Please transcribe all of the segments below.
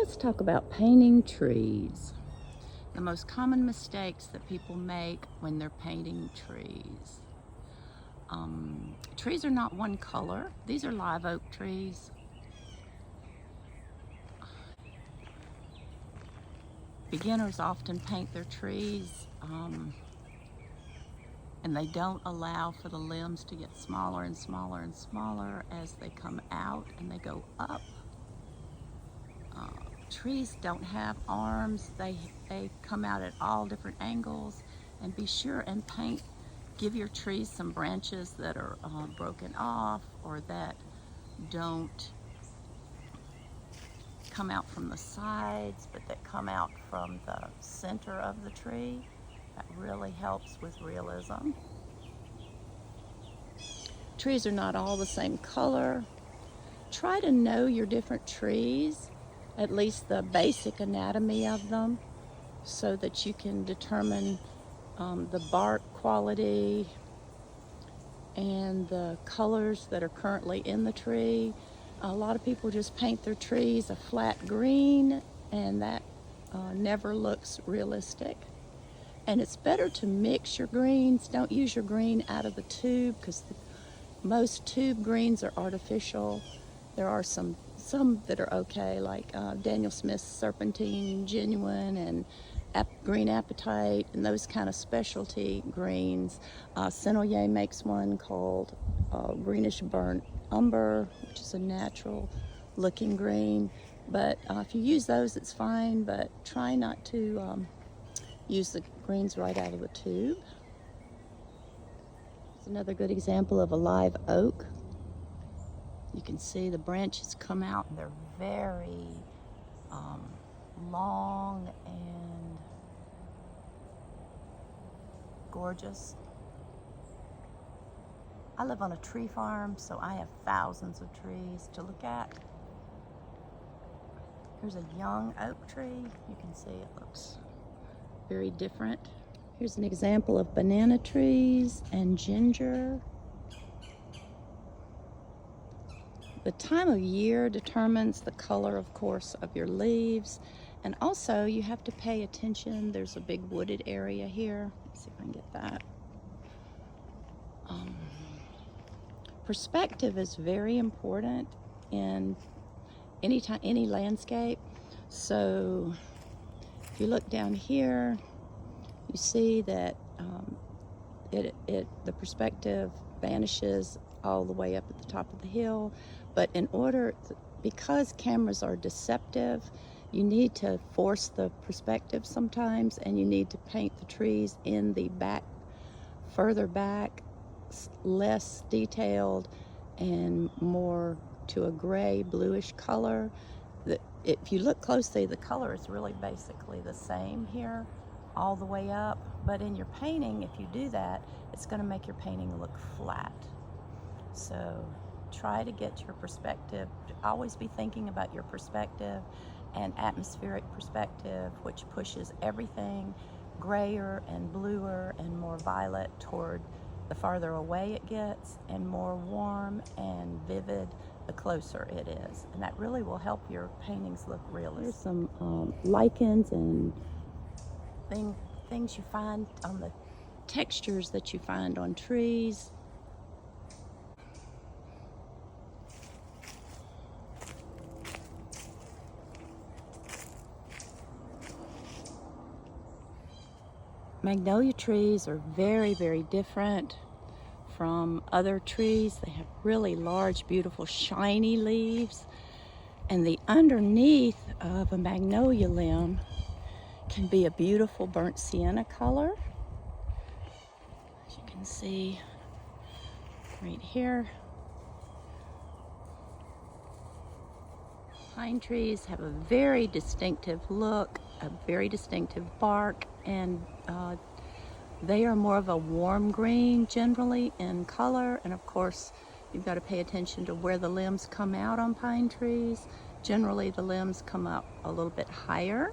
Let's talk about painting trees. The most common mistakes that people make when they're painting trees. Trees are not one color. These are live oak trees. Beginners often paint their trees and they don't allow for the limbs to get smaller and smaller and smaller as they come out and they go up. Trees don't have arms. They come out at all different angles. And be sure and give your trees some branches that are broken off or that don't come out from the sides, but that come out from the center of the tree. That really helps with realism. Trees are not all the same color. Try to know your different trees, at least the basic anatomy of them, so that you can determine the bark quality and the colors that are currently in the tree. A lot of people just paint their trees a flat green, and that never looks realistic. And it's better to mix your greens. Don't use your green out of the tube, because most tube greens are artificial. There are some that are okay, like Daniel Smith's Serpentine Genuine and Green Appetite and those kind of specialty greens. Sennelier makes one called Greenish Burnt Umber, which is a natural looking green. But if you use those, it's fine, but try not to use the greens right out of the tube. It's another good example of a live oak. You can see the branches come out and they're very long and gorgeous. I live on a tree farm, so I have thousands of trees to look at. Here's a young oak tree. You can see it looks very different. Here's an example of banana trees and ginger. The time of year determines the color, of course, of your leaves. And also you have to pay attention. There's a big wooded area here. Let's see if I can get that. Perspective is very important in any landscape. So if you look down here, you see that the perspective vanishes all the way up at the top of the hill. But because cameras are deceptive, you need to force the perspective sometimes, and you need to paint the trees in the back, further back, less detailed and more to a gray bluish color. If you look closely, the color is really basically the same here all the way up, but in your painting, if you do that, it's going to make your painting look flat. So try to get your perspective. Always be thinking about your perspective and atmospheric perspective, which pushes everything grayer and bluer and more violet toward the farther away it gets, and more warm and vivid the closer it is. And that really will help your paintings look realistic. Here's some lichens and things you find on the textures that you find on trees. Magnolia trees are very, very different from other trees. They have really large, beautiful, shiny leaves. And the underneath of a magnolia limb can be a beautiful burnt sienna color. As you can see right here. Pine trees have a very distinctive look, a very distinctive bark, and they are more of a warm green generally in color. And of course, you've got to pay attention to where the limbs come out on pine trees. Generally, the limbs come up a little bit higher.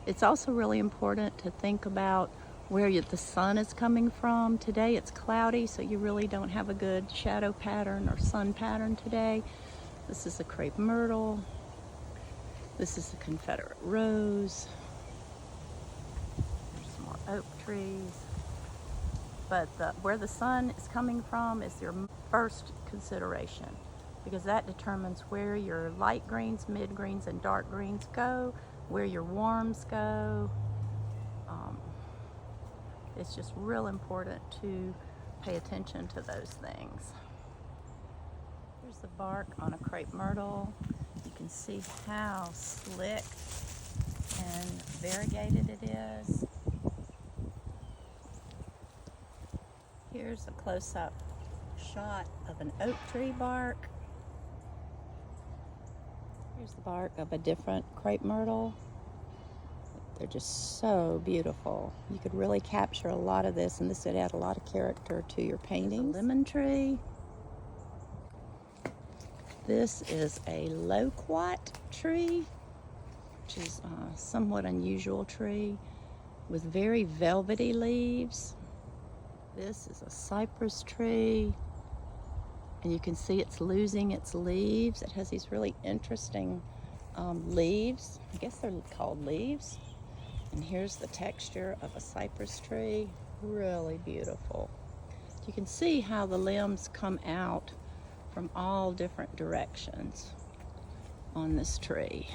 It's also really important to think about where the sun is coming from. Today it's cloudy, so you really don't have a good shadow pattern or sun pattern today. This is a crepe myrtle. This is the Confederate rose. There's some more oak trees. But where the sun is coming from is your first consideration, because that determines where your light greens, mid greens, and dark greens go, where your warms go. It's just real important to pay attention to those things. Here's the bark on a crepe myrtle. You can see how slick and variegated it is. Here's a close-up shot of an oak tree bark. Here's the bark of a different crepe myrtle. They're just so beautiful. You could really capture a lot of this, and this would add a lot of character to your paintings. Lemon tree. This is a loquat tree, which is a somewhat unusual tree with very velvety leaves. This is a cypress tree, and you can see it's losing its leaves. It has these really interesting leaves. I guess they're called leaves. And here's the texture of a cypress tree. Really beautiful. You can see how the limbs come out from all different directions on this tree.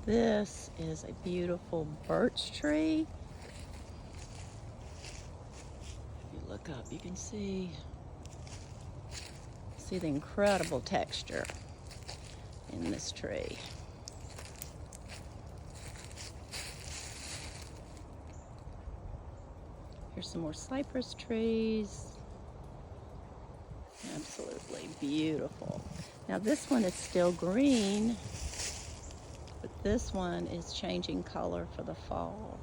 This is a beautiful birch tree. If you look up, you can see the incredible texture in this tree. Here's some more cypress trees. Absolutely beautiful. Now this one is still green, but this one is changing color for the fall.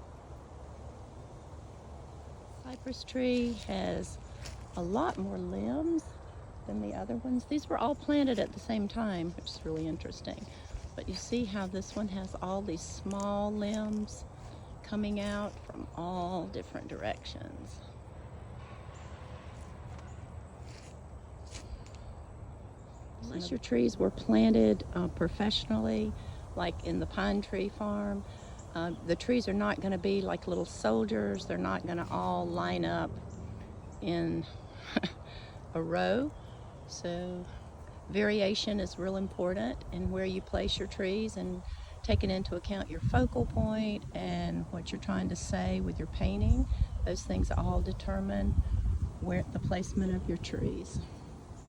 Cypress tree has a lot more limbs than the other ones. These were all planted at the same time, which is really interesting. But you see how this one has all these small limbs coming out from all different directions. Unless your trees were planted professionally, like in the pine tree farm, the trees are not going to be like little soldiers. They're not going to all line up in a row. So variation is real important in where you place your trees, and taking into account your focal point and what you're trying to say with your painting. Those things all determine where the placement of your trees.